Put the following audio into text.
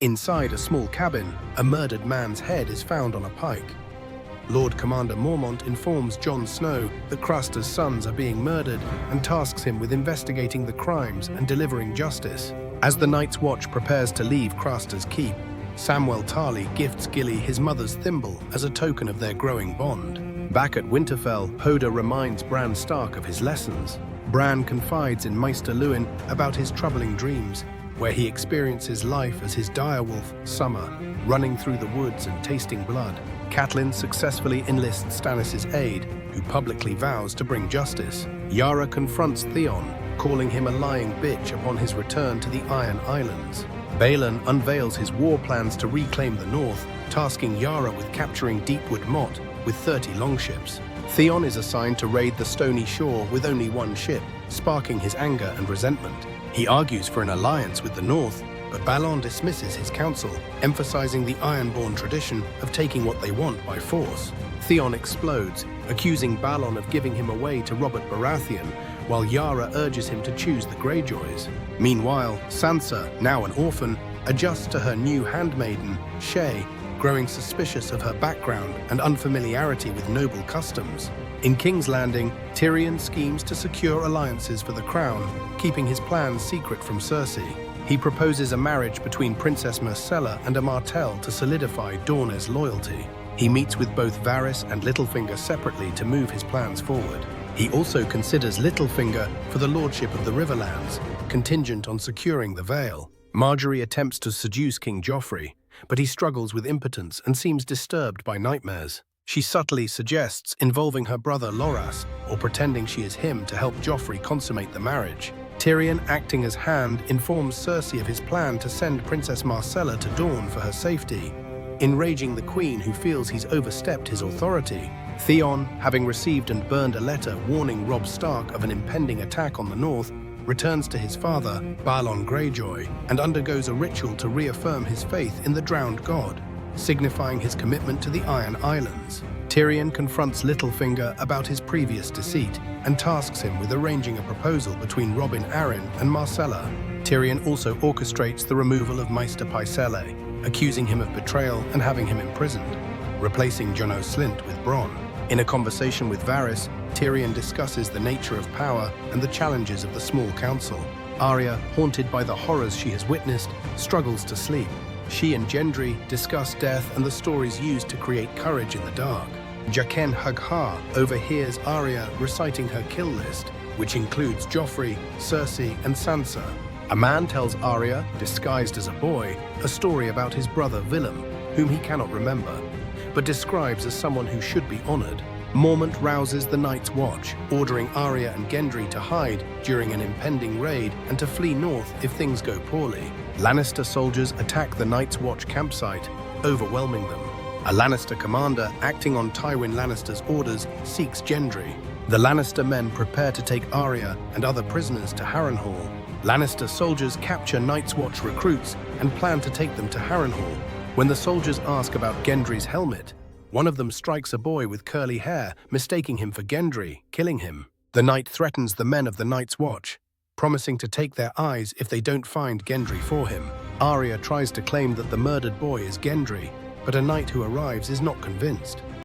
Inside a small cabin, a murdered man's head is found on a pike. Lord Commander Mormont informs Jon Snow that Craster's sons are being murdered and tasks him with investigating the crimes and delivering justice. As the Night's Watch prepares to leave Craster's keep, Samwell Tarly gifts Gilly his mother's thimble as a token of their growing bond. Back at Winterfell, Hoda reminds Bran Stark of his lessons. Bran confides in Maester Luwin about his troubling dreams, where he experiences life as his direwolf, Summer, running through the woods and tasting blood. Catelyn successfully enlists Stannis' aid, who publicly vows to bring justice. Yara confronts Theon, calling him a lying bitch upon his return to the Iron Islands. Balon unveils his war plans to reclaim the North, tasking Yara with capturing Deepwood Motte with 30 longships. Theon is assigned to raid the Stony Shore with only one ship, sparking his anger and resentment. He argues for an alliance with the North, but Balon dismisses his counsel, emphasizing the Ironborn tradition of taking what they want by force. Theon explodes, accusing Balon of giving him away to Robert Baratheon, while Yara urges him to choose the Greyjoys. Meanwhile, Sansa, now an orphan, adjusts to her new handmaiden, Shae, growing suspicious of her background and unfamiliarity with noble customs. In King's Landing, Tyrion schemes to secure alliances for the crown, keeping his plans secret from Cersei. He proposes a marriage between Princess Myrcella and a Martell to solidify Dorne's loyalty. He meets with both Varys and Littlefinger separately to move his plans forward. He also considers Littlefinger for the lordship of the Riverlands, contingent on securing the Vale. Margaery attempts to seduce King Joffrey, but he struggles with impotence and seems disturbed by nightmares. She subtly suggests involving her brother Loras or pretending she is him to help Joffrey consummate the marriage. Tyrion, acting as hand, informs Cersei of his plan to send Princess Myrcella to Dorne for her safety, enraging the Queen, who feels he's overstepped his authority. Theon, having received and burned a letter warning Robb Stark of an impending attack on the North, returns to his father, Balon Greyjoy, and undergoes a ritual to reaffirm his faith in the drowned god, signifying his commitment to the Iron Islands. Tyrion confronts Littlefinger about his previous deceit and tasks him with arranging a proposal between Robin Arryn and Myrcella. Tyrion also orchestrates the removal of Maester Pycelle, accusing him of betrayal and having him imprisoned, replacing Jon Slynt with Bronn. In a conversation with Varys, Tyrion discusses the nature of power and the challenges of the small council. Arya, haunted by the horrors she has witnessed, struggles to sleep. She and Gendry discuss death and the stories used to create courage in the dark. Jaqen H'ghar overhears Arya reciting her kill list, which includes Joffrey, Cersei, and Sansa. A man tells Arya, disguised as a boy, a story about his brother Willem, whom he cannot remember, but describes as someone who should be honored. Mormont rouses the Night's Watch, ordering Arya and Gendry to hide during an impending raid and to flee north if things go poorly. Lannister soldiers attack the Night's Watch campsite, overwhelming them. A Lannister commander, acting on Tywin Lannister's orders, seeks Gendry. The Lannister men prepare to take Arya and other prisoners to Harrenhal. Lannister soldiers capture Night's Watch recruits and plan to take them to Harrenhal. When the soldiers ask about Gendry's helmet, one of them strikes a boy with curly hair, mistaking him for Gendry, killing him. The Knight threatens the men of the Night's Watch, promising to take their eyes if they don't find Gendry for him. Arya tries to claim that the murdered boy is Gendry, but a knight who arrives is not convinced.